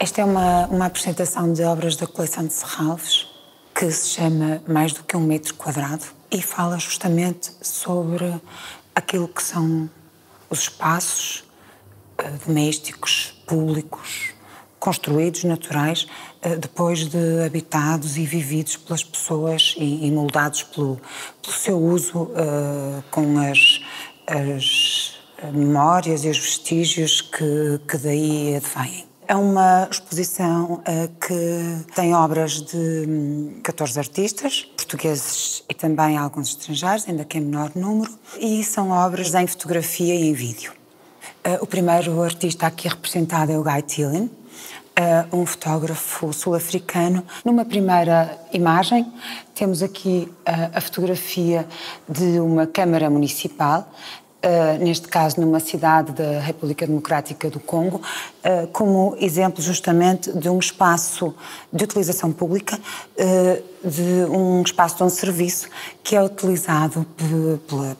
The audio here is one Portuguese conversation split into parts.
Esta é uma apresentação de obras da coleção de Serralves, que se chama Mais do que um metro quadrado e fala justamente sobre aquilo que são os espaços domésticos, públicos, construídos, naturais, depois de habitados e vividos pelas pessoas e moldados pelo seu uso com as memórias e os vestígios que daí advêm. É uma exposição que tem obras de 14 artistas, portugueses e também alguns estrangeiros, ainda que em menor número, e são obras em fotografia e em vídeo. O primeiro artista aqui representado é o Guy Tillin, um fotógrafo sul-africano. Numa primeira imagem, temos aqui a fotografia de uma Câmara Municipal, neste caso numa cidade da República Democrática do Congo, como exemplo justamente de um espaço de utilização pública, de um espaço de um serviço que é utilizado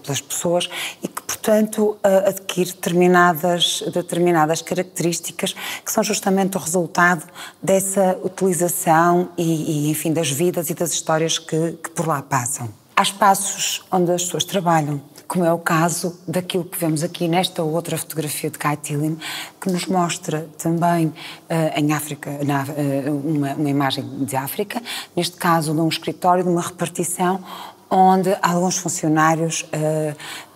pelas pessoas e que, portanto, adquire determinadas características que são justamente o resultado dessa utilização e enfim, das vidas e das histórias que por lá passam. Há espaços onde as pessoas trabalham, como é o caso daquilo que vemos aqui nesta outra fotografia de Guy Tillin, que nos mostra também em África, uma imagem de África, neste caso de um escritório, de uma repartição, onde alguns funcionários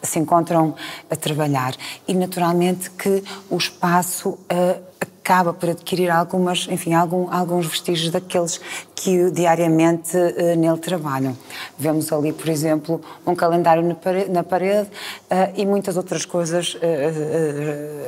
se encontram a trabalhar. E, naturalmente, que o espaço acaba por adquirir alguns vestígios daqueles que diariamente nele trabalham. Vemos ali, por exemplo, um calendário na parede e muitas outras coisas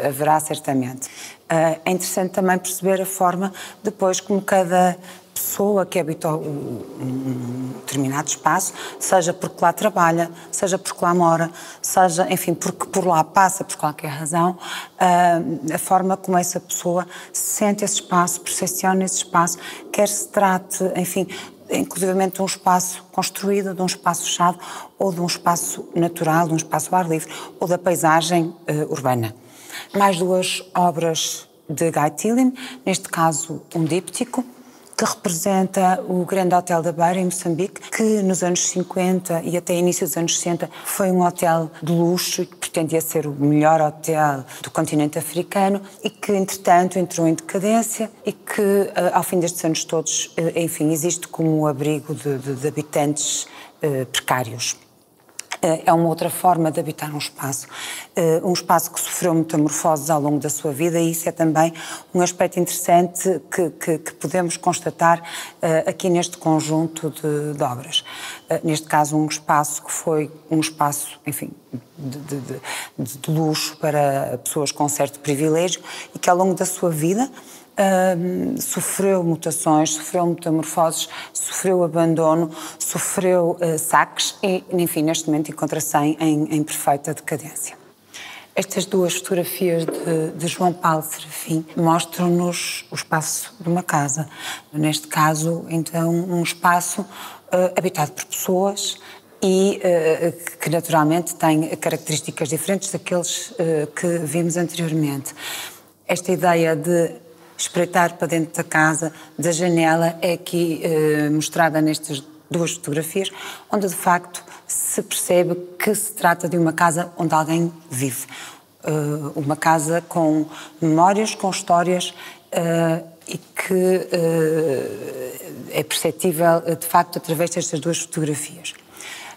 haverá certamente. É interessante também perceber a forma depois como cada pessoa que habita um determinado espaço, seja porque lá trabalha, seja porque lá mora, seja, enfim, porque por lá passa por qualquer razão, a forma como essa pessoa sente esse espaço, percepciona esse espaço, quer se trate, enfim, inclusivamente de um espaço construído, de um espaço fechado, ou de um espaço natural, de um espaço ao ar livre, ou da paisagem urbana. Mais duas obras de Guy Tillin, neste caso um díptico, que representa o Grande Hotel da Beira, em Moçambique, que nos anos 50 e até início dos anos 60 foi um hotel de luxo e que pretendia ser o melhor hotel do continente africano e que, entretanto, entrou em decadência e que, ao fim destes anos todos, enfim, existe como abrigo de habitantes precários. É uma outra forma de habitar um espaço que sofreu metamorfoses ao longo da sua vida, e isso é também um aspecto interessante que podemos constatar aqui neste conjunto de obras. Neste caso, um espaço que foi um espaço, enfim, de luxo para pessoas com certo privilégio e que ao longo da sua vida sofreu mutações, sofreu metamorfoses, sofreu abandono, sofreu saques e, enfim, neste momento encontra-se em perfeita decadência. Estas duas fotografias de João Paulo Serafim mostram-nos o espaço de uma casa. Neste caso, então, um espaço habitado por pessoas e que naturalmente tem características diferentes daqueles que vimos anteriormente. Esta ideia de espreitar para dentro da casa, da janela, é aqui mostrada nestas duas fotografias, onde de facto se percebe que se trata de uma casa onde alguém vive. Uma casa com memórias, com histórias e que é perceptível de facto através destas duas fotografias.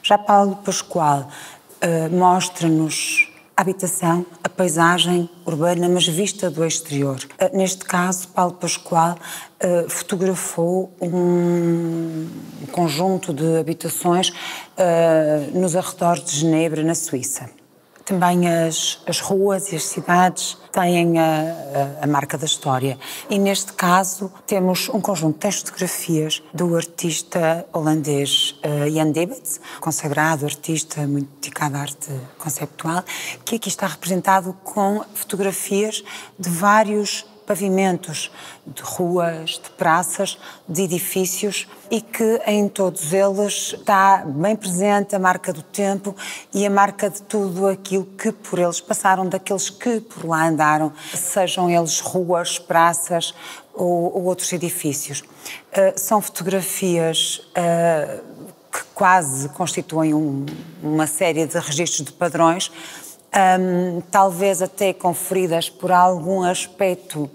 Já Paulo Pascoal mostra-nos a habitação, a paisagem urbana, mas vista do exterior. Neste caso, Paulo Pascoal fotografou um conjunto de habitações nos arredores de Genebra, na Suíça. Também as ruas e as cidades têm a marca da história. E neste caso temos um conjunto de 10 fotografias do artista holandês Jan Debets, consagrado artista muito dedicado à arte conceptual, que aqui está representado com fotografias de vários pavimentos de ruas, de praças, de edifícios, e que em todos eles está bem presente a marca do tempo e a marca de tudo aquilo que por eles passaram, daqueles que por lá andaram, sejam eles ruas, praças ou outros edifícios. São fotografias que quase constituem uma série de registros de padrões, talvez até conferidas por algum aspecto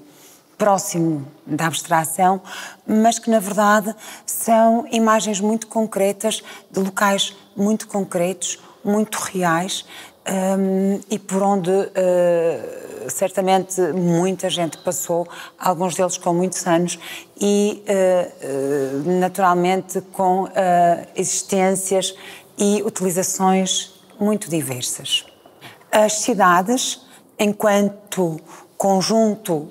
próximo da abstração, mas que na verdade são imagens muito concretas de locais muito concretos, muito reais, e por onde certamente muita gente passou, alguns deles com muitos anos e naturalmente com existências e utilizações muito diversas. As cidades, enquanto conjunto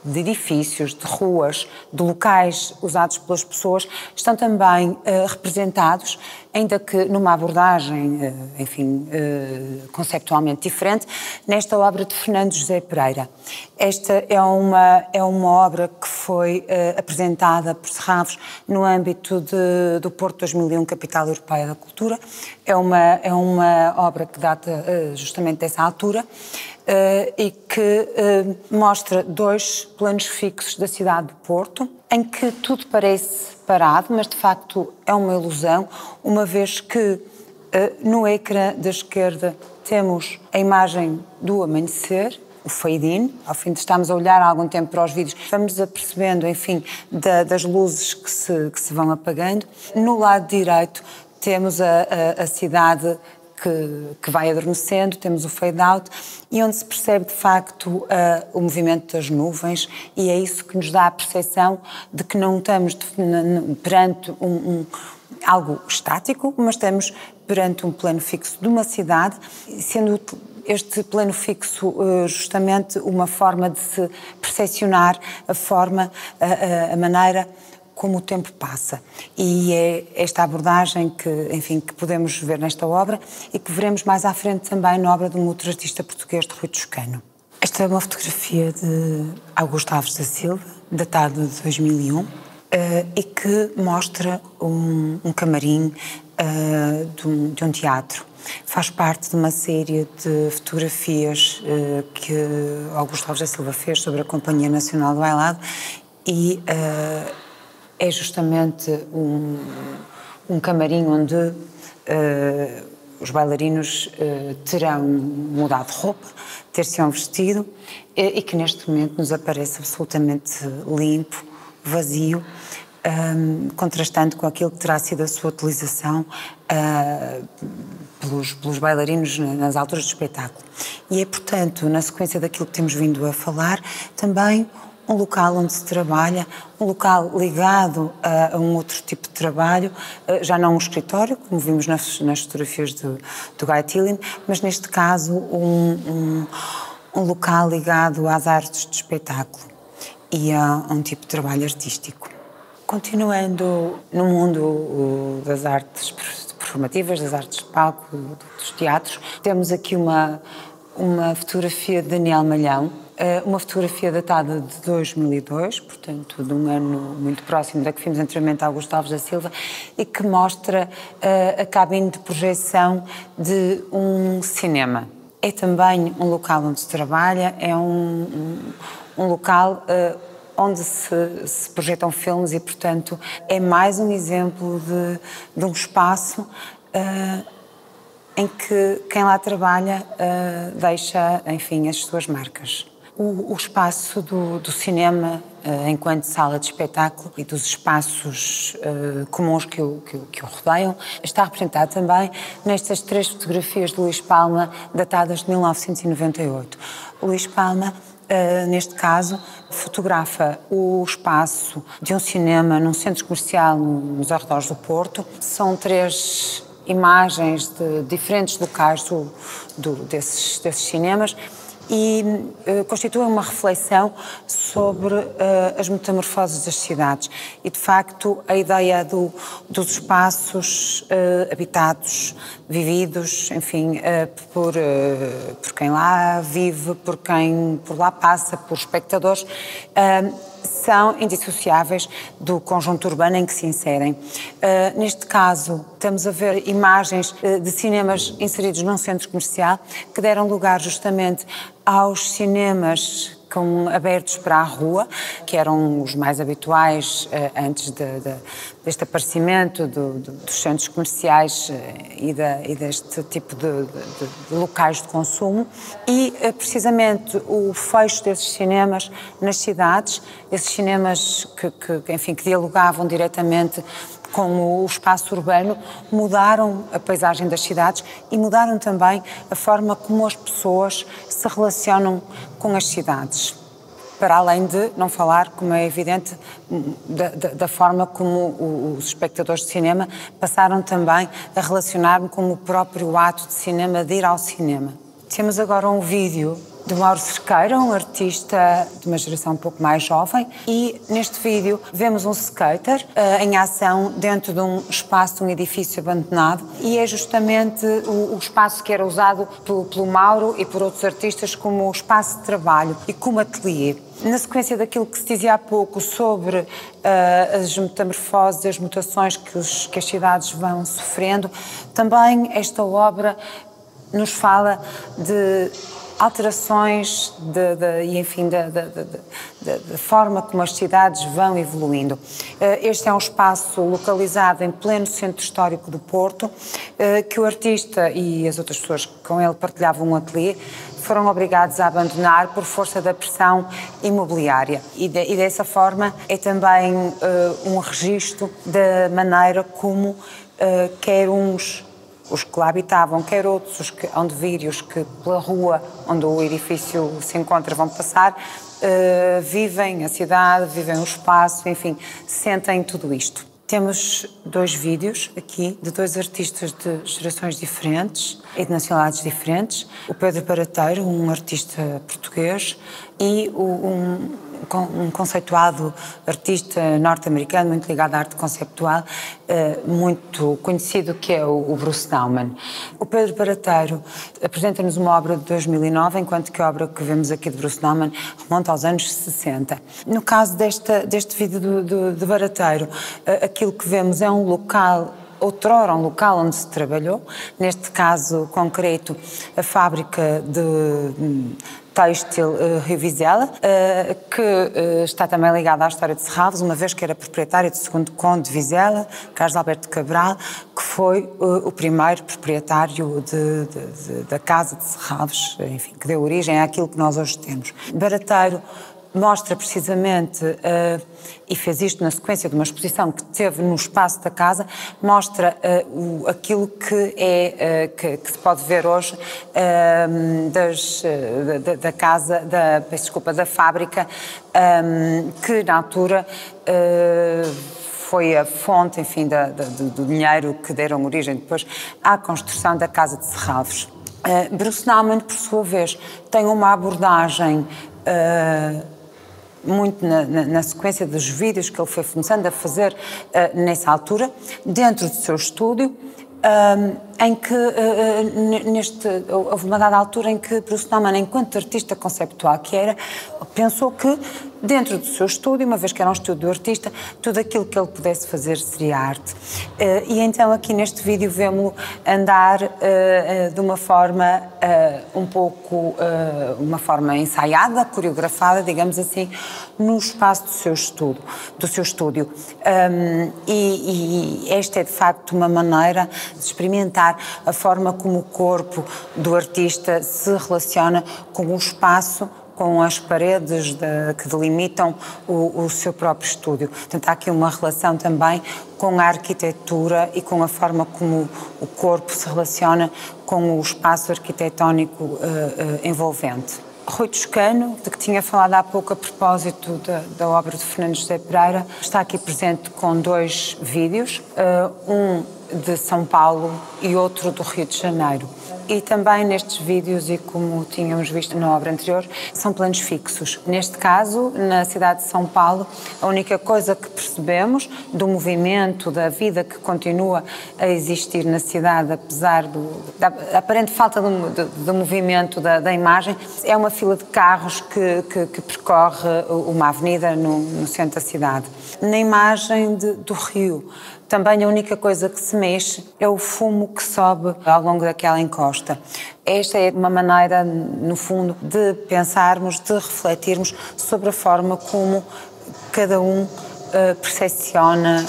de edifícios, de ruas, de locais usados pelas pessoas, estão também representados, ainda que numa abordagem, enfim, conceptualmente diferente, nesta obra de Fernando José Pereira. Esta é uma obra que foi apresentada por Serralves no âmbito do Porto 2001, Capital Europeia da Cultura. É uma obra que data justamente dessa altura, e que mostra 2 planos fixos da cidade do Porto, em que tudo parece parado, mas de facto é uma ilusão, uma vez que no ecrã da esquerda temos a imagem do amanhecer, o fade-in. Ao fim de estarmos a olhar há algum tempo para os vídeos, vamos apercebendo, enfim, das luzes que se vão apagando. No lado direito temos a cidade que vai adormecendo, temos o fade-out, e onde se percebe de facto o movimento das nuvens, e é isso que nos dá a percepção de que não estamos perante algo estático, mas estamos perante um plano fixo de uma cidade, sendo este plano fixo justamente uma forma de se percepcionar a maneira como o tempo passa. E é esta abordagem que podemos ver nesta obra e que veremos mais à frente também na obra de um outro artista português, de Rui Toscano. Esta é uma fotografia de Augusto Alves da Silva, datada de 2001, e que mostra um camarim de um teatro. Faz parte de uma série de fotografias que Augusto Alves da Silva fez sobre a Companhia Nacional do Bailado, e é justamente um camarim onde os bailarinos terão mudado de roupa, ter-se-ão vestido, e que neste momento nos aparece absolutamente limpo, vazio, contrastando com aquilo que terá sido a sua utilização pelos bailarinos nas alturas do espetáculo. E é, portanto, na sequência daquilo que temos vindo a falar, também um local onde se trabalha, um local ligado a um outro tipo de trabalho, já não um escritório, como vimos nas fotografias do Guy Tillim, mas neste caso um local ligado às artes de espetáculo e a um tipo de trabalho artístico. Continuando no mundo das artes performativas, das artes de palco, dos teatros, temos aqui uma fotografia de Daniel Malhão, uma fotografia datada de 2002, portanto de um ano muito próximo da que vimos anteriormente a Augusto Alves da Silva, e que mostra a cabine de projeção de um cinema. É também um local onde se trabalha, é um local onde se projetam filmes e, portanto, é mais um exemplo de um espaço em que quem lá trabalha deixa, enfim, as suas marcas. O espaço do cinema, enquanto sala de espetáculo, e dos espaços comuns que o rodeiam, está representado também nestas 3 fotografias de Luís Palma, datadas de 1998. Luís Palma, neste caso, fotografa o espaço de um cinema num centro comercial nos arredores do Porto. São 3 imagens de diferentes locais desses cinemas, e constituem uma reflexão sobre as metamorfoses das cidades e, de facto, a ideia dos espaços habitados, vividos, enfim, por quem lá vive, por quem por lá passa, por espectadores, são indissociáveis do conjunto urbano em que se inserem. Neste caso, estamos a ver imagens de cinemas inseridos num centro comercial que deram lugar justamente aos cinemas abertos para a rua, que eram os mais habituais antes deste aparecimento dos centros comerciais e deste tipo de locais de consumo, e precisamente o fecho desses cinemas nas cidades, esses cinemas que dialogavam diretamente com o espaço urbano, mudaram a paisagem das cidades e mudaram também a forma como as pessoas se relacionam com as cidades. Para além de não falar, como é evidente, da forma como os espectadores de cinema passaram também a relacionar-me com o próprio ato de cinema, de ir ao cinema. Temos agora um vídeo de Mauro Cerqueira, um artista de uma geração um pouco mais jovem, e neste vídeo vemos um skater em ação dentro de um espaço de um edifício abandonado, e é justamente o espaço que era usado pelo Mauro e por outros artistas como espaço de trabalho e como ateliê. Na sequência daquilo que se dizia há pouco sobre as metamorfoses, as mutações que as cidades vão sofrendo, também esta obra nos fala de alterações da forma como as cidades vão evoluindo. Este é um espaço localizado em pleno centro histórico do Porto, que o artista e as outras pessoas que com ele partilhavam um ateliê foram obrigados a abandonar por força da pressão imobiliária. E dessa forma é também um registro da maneira como quer os que lá habitavam, quer outros, os que hão de vir e os que pela rua onde o edifício se encontra vão passar, vivem a cidade, vivem o espaço, enfim, sentem tudo isto. Temos 2 vídeos aqui de 2 artistas de gerações diferentes e de nacionalidades diferentes. O Pedro Barateiro, um artista português, e um conceituado artista norte-americano, muito ligado à arte conceptual, muito conhecido, que é o Bruce Nauman. O Pedro Barateiro apresenta-nos uma obra de 2009, enquanto que a obra que vemos aqui de Bruce Nauman remonta aos anos 60. No caso deste vídeo de Barateiro, aquilo que vemos é um local, outrora um local onde se trabalhou, neste caso concreto a fábrica de têxtil Rio Vizela, que está também ligada à história de Serralves, uma vez que era proprietário do segundo conde de Vizela, Carlos Alberto Cabral, que foi o primeiro proprietário da casa de Serralves, enfim, que deu origem àquilo que nós hoje temos. Barateiro mostra precisamente, e fez isto na sequência de uma exposição que teve no espaço da casa, mostra aquilo que que se pode ver hoje da casa, da fábrica, que na altura foi a fonte, enfim, do dinheiro que deram origem depois à construção da casa de Serralves. Bruce Nauman, por sua vez, tem uma abordagem muito na sequência dos vídeos que ele foi começando a fazer nessa altura, dentro do seu estúdio, em que houve uma dada altura em que Bruce Nauman, enquanto artista conceptual que era, pensou que dentro do seu estúdio, uma vez que era um estúdio do artista, tudo aquilo que ele pudesse fazer seria arte. E então aqui neste vídeo vemos-lo andar de uma forma um pouco, uma forma ensaiada, coreografada, digamos assim, no espaço do seu estúdio. E esta é de facto uma maneira de experimentar a forma como o corpo do artista se relaciona com o espaço, com as paredes que delimitam o seu próprio estúdio. Portanto, há aqui uma relação também com a arquitetura e com a forma como o corpo se relaciona com o espaço arquitetónico envolvente. Rui Toscano, de que tinha falado há pouco a propósito da obra de Fernando José Pereira, está aqui presente com 2 vídeos. Um de São Paulo e outro do Rio de Janeiro. E também nestes vídeos, e como tínhamos visto na obra anterior, são planos fixos. Neste caso, na cidade de São Paulo, a única coisa que percebemos do movimento, da vida que continua a existir na cidade, apesar da aparente falta do movimento da imagem, é uma fila de carros que percorre uma avenida no centro da cidade. Na imagem do rio, também a única coisa que se mexe é o fumo que sobe ao longo daquela encosta. Esta é uma maneira, no fundo, de pensarmos, de refletirmos sobre a forma como cada um percepciona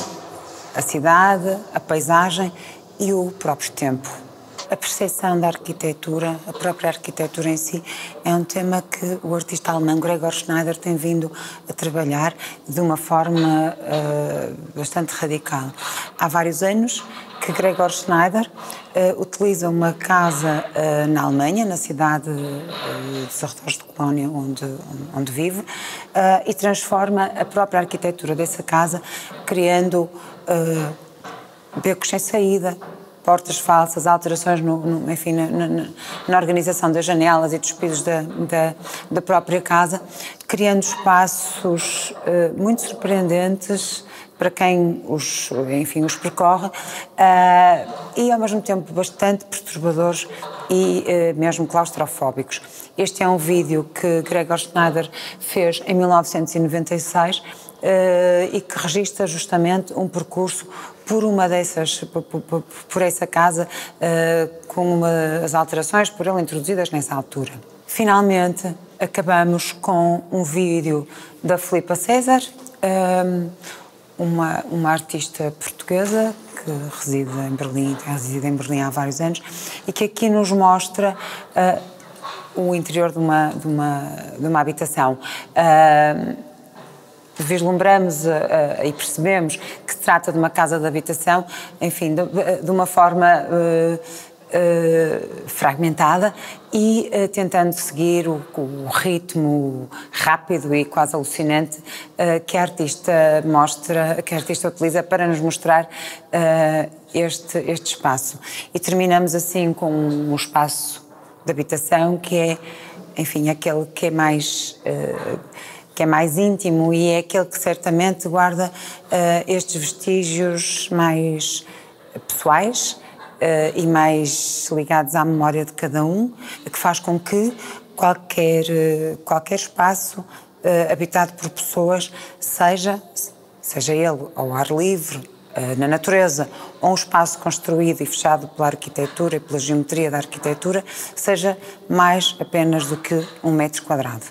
a cidade, a paisagem e o próprio tempo. A percepção da arquitetura, a própria arquitetura em si, é um tema que o artista alemão Gregor Schneider tem vindo a trabalhar de uma forma bastante radical. Há vários anos que Gregor Schneider utiliza uma casa na Alemanha, na cidade dos arredores de Colónia, onde vive, e transforma a própria arquitetura dessa casa, criando becos sem saída, portas falsas, alterações enfim, na organização das janelas e dos pisos da própria casa, criando espaços muito surpreendentes para quem os percorre e ao mesmo tempo bastante perturbadores e mesmo claustrofóbicos. Este é um vídeo que Gregor Schneider fez em 1996 e que registra justamente um percurso por essa casa, com as alterações por ele introduzidas nessa altura. Finalmente, acabamos com um vídeo da Filipa César, uma artista portuguesa que reside em Berlim, tem residido em Berlim há vários anos, e que aqui nos mostra o interior de uma habitação. Vislumbramos e percebemos que se trata de uma casa de habitação, enfim, de uma forma fragmentada e tentando seguir o ritmo rápido e quase alucinante que a artista utiliza para nos mostrar este espaço. E terminamos assim com um espaço de habitação que é, enfim, aquele que é mais íntimo e é aquele que certamente guarda estes vestígios mais pessoais e mais ligados à memória de cada um, que faz com que qualquer espaço habitado por pessoas, seja ele ao ar livre, na natureza, ou um espaço construído e fechado pela arquitetura e pela geometria da arquitetura, seja mais apenas do que 1 metro quadrado.